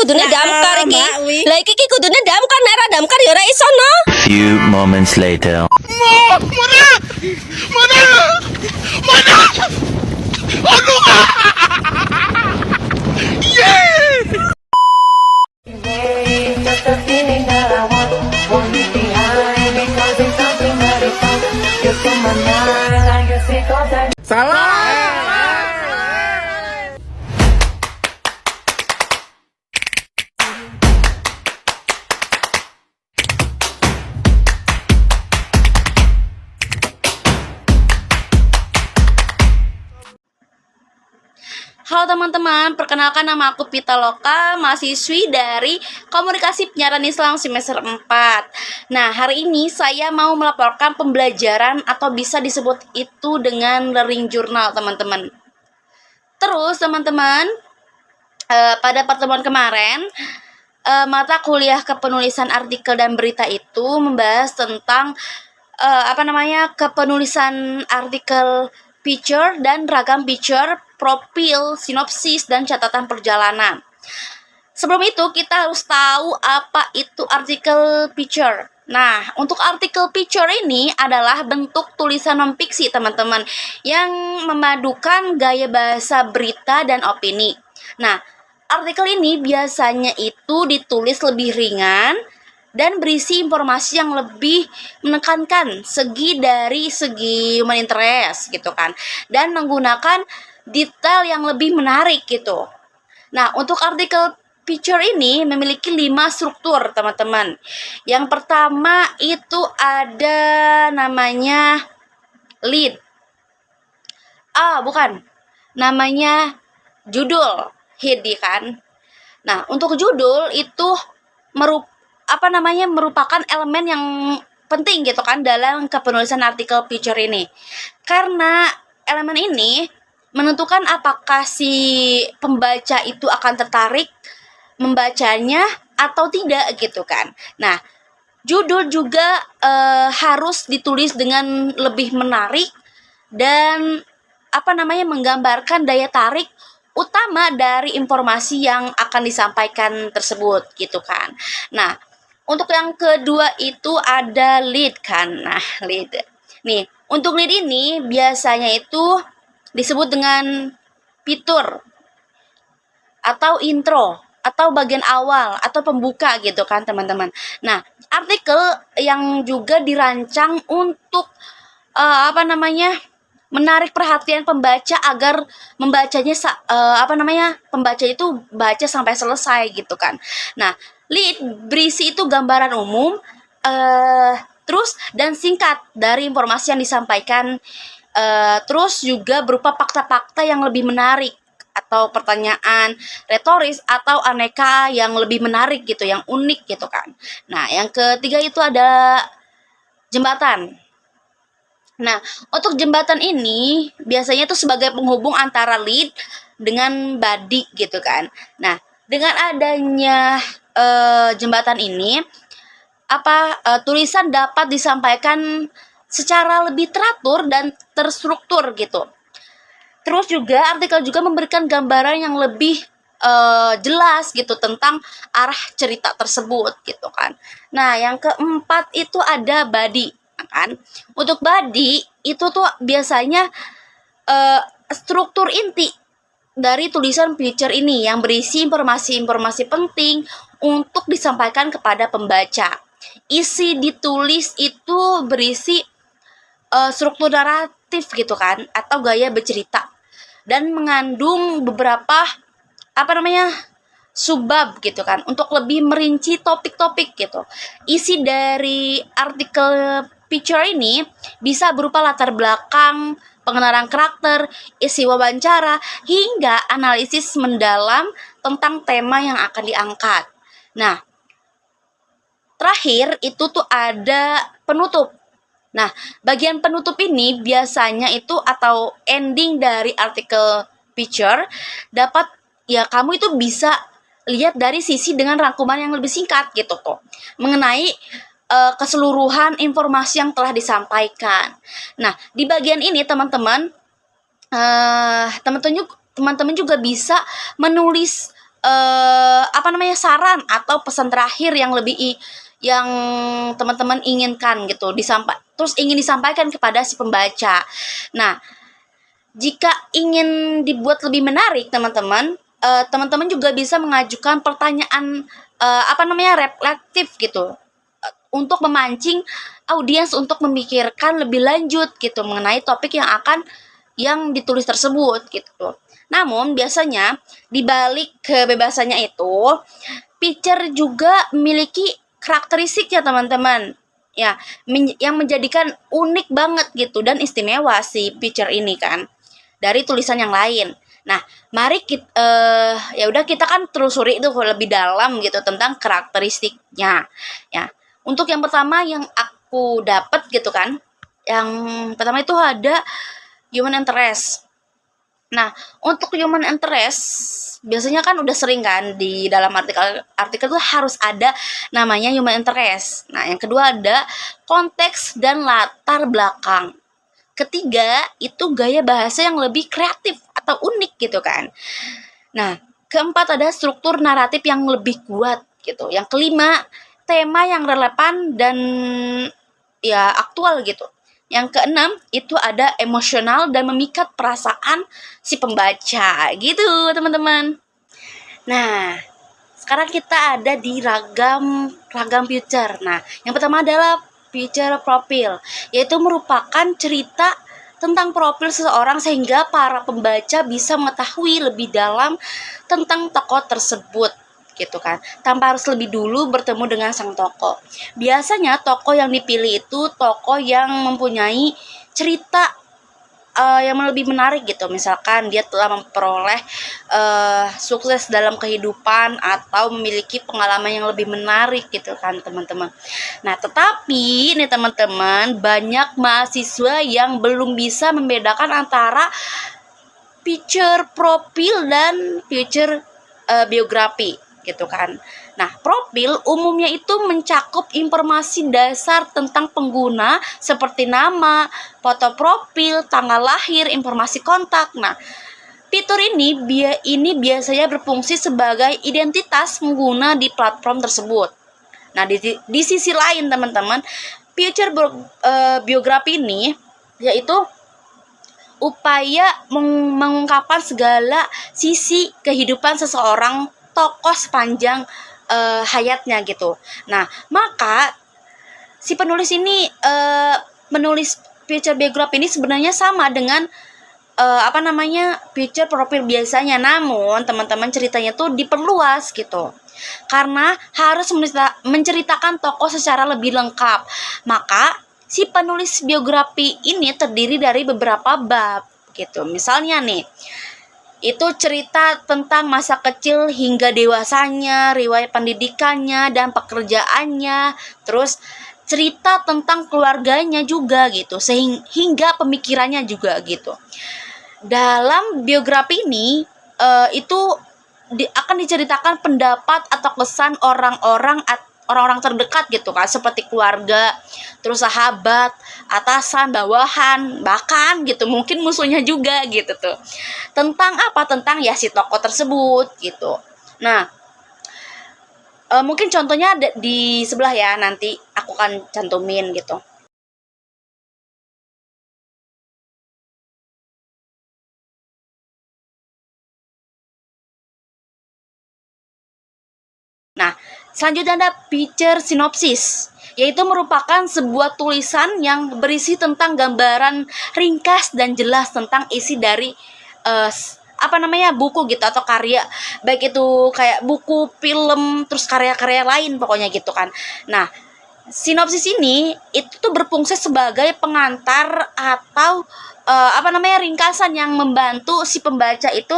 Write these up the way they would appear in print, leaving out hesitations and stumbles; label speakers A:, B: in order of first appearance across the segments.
A: kudune damkar iki.
B: Mbak, wi.
A: Lah iki kudune damkar, nek ora damkar ya ora iso no.
C: Few moments later.
D: Just a feeling that I want you behind because it's something that is on. You're from my mind, I guess it goes that.
E: Halo teman-teman, perkenalkan nama aku Pita Loka, mahasiswi dari Komunikasi Penyiaran Islam semester 4. Nah, hari ini saya mau melaporkan pembelajaran atau bisa disebut itu dengan learning journal, teman-teman. Terus, teman-teman, pada pertemuan kemarin, mata kuliah kepenulisan artikel dan berita itu membahas tentang kepenulisan artikel picture dan ragam picture, profil, sinopsis, dan catatan perjalanan. Sebelum itu, kita harus tahu apa itu artikel picture. Nah, untuk artikel picture ini adalah bentuk tulisan non-fiksi, teman-teman, yang memadukan gaya bahasa berita dan opini. Nah, artikel ini biasanya itu ditulis lebih ringan dan berisi informasi yang lebih menekankan segi human interest gitu kan, dan menggunakan detail yang lebih menarik gitu. Nah, untuk artikel picture ini memiliki 5 struktur, teman-teman. Yang pertama itu ada namanya lead. Namanya judul, head kan. Nah, untuk judul itu merupakan elemen yang penting gitu kan dalam kepenulisan artikel picture ini. Karena elemen ini menentukan apakah si pembaca itu akan tertarik membacanya atau tidak gitu kan. Nah, judul juga harus ditulis dengan lebih menarik dan menggambarkan daya tarik utama dari informasi yang akan disampaikan tersebut gitu kan. Nah, untuk yang kedua itu ada lead kan. Nah, lead. Nih, untuk lead ini biasanya itu disebut dengan fitur atau intro atau bagian awal atau pembuka gitu kan, teman-teman. Nah, artikel yang juga dirancang untuk menarik perhatian pembaca agar pembaca itu baca sampai selesai gitu kan. Nah, lead berisi itu gambaran umum terus dan singkat dari informasi yang disampaikan, terus juga berupa fakta-fakta yang lebih menarik atau pertanyaan retoris atau aneka yang lebih menarik gitu, yang unik gitu kan. Nah, yang ketiga itu ada jembatan. Nah, untuk jembatan ini biasanya itu sebagai penghubung antara lead dengan body gitu kan. Nah, dengan adanya jembatan ini, tulisan dapat disampaikan secara lebih teratur dan terstruktur gitu. Terus juga artikel juga memberikan gambaran yang lebih jelas gitu tentang arah cerita tersebut gitu kan. Nah, yang keempat itu ada body kan. Untuk body itu tuh biasanya struktur inti dari tulisan picture ini yang berisi informasi-informasi penting untuk disampaikan kepada pembaca. Isi ditulis itu berisi struktur naratif gitu kan, atau gaya bercerita, dan mengandung beberapa subbab gitu kan untuk lebih merinci topik-topik gitu. Isi dari artikel picture ini bisa berupa latar belakang, pengenalan karakter, isi wawancara, hingga analisis mendalam tentang tema yang akan diangkat. Nah, terakhir itu tuh ada penutup. Nah, bagian penutup ini biasanya itu atau ending dari artikel picture dapat kamu itu bisa lihat dari sisi dengan rangkuman yang lebih singkat gitu tuh mengenai keseluruhan informasi yang telah disampaikan. Nah, di bagian ini teman-teman juga bisa menulis saran atau pesan terakhir yang yang teman-teman inginkan gitu terus ingin disampaikan kepada si pembaca. Nah, jika ingin dibuat lebih menarik teman-teman, teman-teman juga bisa mengajukan pertanyaan reflektif gitu, untuk memancing audiens untuk memikirkan lebih lanjut gitu mengenai topik yang ditulis tersebut gitu. Namun biasanya di balik kebebasannya itu, pitcher juga memiliki karakteristik ya teman-teman. Ya, yang menjadikan unik banget gitu dan istimewa si pitcher ini kan dari tulisan yang lain. Nah, mari kita kan telusuri itu lebih dalam gitu tentang karakteristiknya. Ya, untuk yang pertama yang aku dapat gitu kan, yang pertama itu ada human interest. Nah, untuk human interest biasanya kan udah sering kan di dalam artikel itu harus ada namanya human interest. Nah, yang kedua ada konteks dan latar belakang. Ketiga, itu gaya bahasa yang lebih kreatif atau unik gitu kan. Nah, keempat ada struktur naratif yang lebih kuat gitu. Yang kelima, tema yang relevan dan ya aktual gitu. Yang keenam, itu ada emosional dan memikat perasaan si pembaca gitu, teman-teman. Nah, sekarang kita ada di ragam pitcher. Nah, yang pertama adalah pitcher profil, yaitu merupakan cerita tentang profil seseorang sehingga para pembaca bisa mengetahui lebih dalam tentang tokoh tersebut gitu kan, tanpa harus lebih dulu bertemu dengan sang tokoh. Biasanya tokoh yang dipilih itu tokoh yang mempunyai cerita yang lebih menarik gitu. Misalkan dia telah memperoleh sukses dalam kehidupan atau memiliki pengalaman yang lebih menarik gitu kan teman-teman. Nah, tetapi nih teman-teman, banyak mahasiswa yang belum bisa membedakan antara pitcher profil dan pitcher biografi gitu kan. Nah, profil umumnya itu mencakup informasi dasar tentang pengguna seperti nama, foto profil, tanggal lahir, informasi kontak. Nah, fitur ini biasanya berfungsi sebagai identitas pengguna di platform tersebut. Nah, di sisi lain teman-teman, pitcher biografi ini yaitu upaya mengungkapkan segala sisi kehidupan seseorang tokoh sepanjang hayatnya gitu. Nah, maka si penulis ini menulis pitcher biografi ini sebenarnya sama dengan pitcher profil biasanya, namun teman-teman ceritanya tuh diperluas gitu. Karena harus menceritakan tokoh secara lebih lengkap. Maka si penulis biografi ini terdiri dari beberapa bab gitu. Misalnya nih, itu cerita tentang masa kecil hingga dewasanya, riwayat pendidikannya dan pekerjaannya, terus cerita tentang keluarganya juga gitu, hingga pemikirannya juga gitu. Dalam biografi ini itu akan diceritakan pendapat atau kesan orang-orang terdekat gitu kan, seperti keluarga, terus sahabat, atasan, bawahan, bahkan gitu mungkin musuhnya juga gitu tuh. Tentang ya si tokoh tersebut gitu. Nah, mungkin contohnya ada di sebelah ya, nanti aku akan cantumin gitu. Nah, selanjutnya ada pitcher sinopsis, yaitu merupakan sebuah tulisan yang berisi tentang gambaran ringkas dan jelas tentang isi dari buku gitu atau karya, baik itu kayak buku, film, terus karya-karya lain pokoknya gitu kan. Nah, sinopsis ini itu tuh berfungsi sebagai pengantar atau ringkasan yang membantu si pembaca itu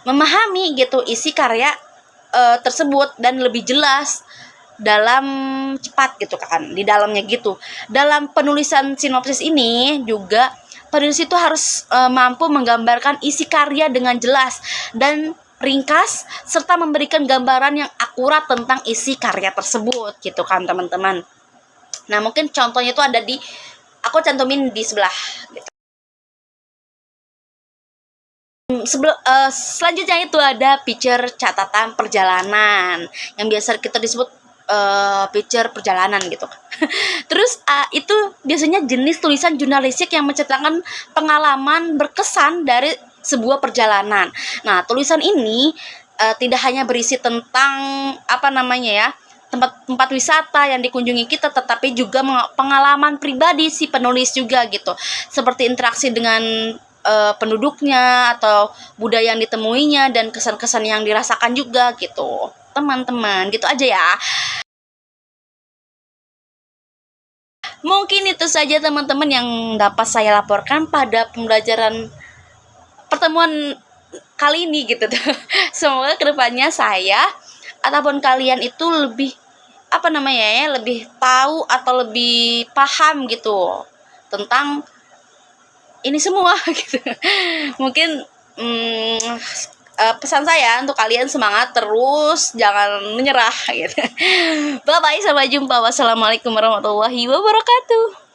E: memahami gitu isi karya tersebut dan lebih jelas dalam cepat gitu kan di dalamnya gitu. Dalam penulisan sinopsis ini juga penulis itu harus mampu menggambarkan isi karya dengan jelas dan ringkas serta memberikan gambaran yang akurat tentang isi karya tersebut gitu kan teman-teman. Nah, mungkin contohnya itu ada aku cantumin di sebelah gitu. Selanjutnya itu ada picture catatan perjalanan yang biasa kita disebut picture perjalanan gitu. Terus itu biasanya jenis tulisan jurnalistik yang menceritakan pengalaman berkesan dari sebuah perjalanan. Nah, tulisan ini tidak hanya berisi tentang tempat wisata yang dikunjungi kita, tetapi juga pengalaman pribadi si penulis juga gitu, seperti interaksi dengan penduduknya atau budaya yang ditemuinya dan kesan-kesan yang dirasakan juga gitu, teman-teman. Gitu aja ya. Mungkin itu saja teman-teman yang dapat saya laporkan pada pembelajaran pertemuan kali ini gitu. Semoga kedepannya saya ataupun kalian itu lebih lebih tahu atau lebih paham gitu tentang ini semua gitu. Mungkin pesan saya untuk kalian semangat terus, jangan menyerah gitu. Bye bye, sampai jumpa. Wassalamualaikum warahmatullahi wabarakatuh.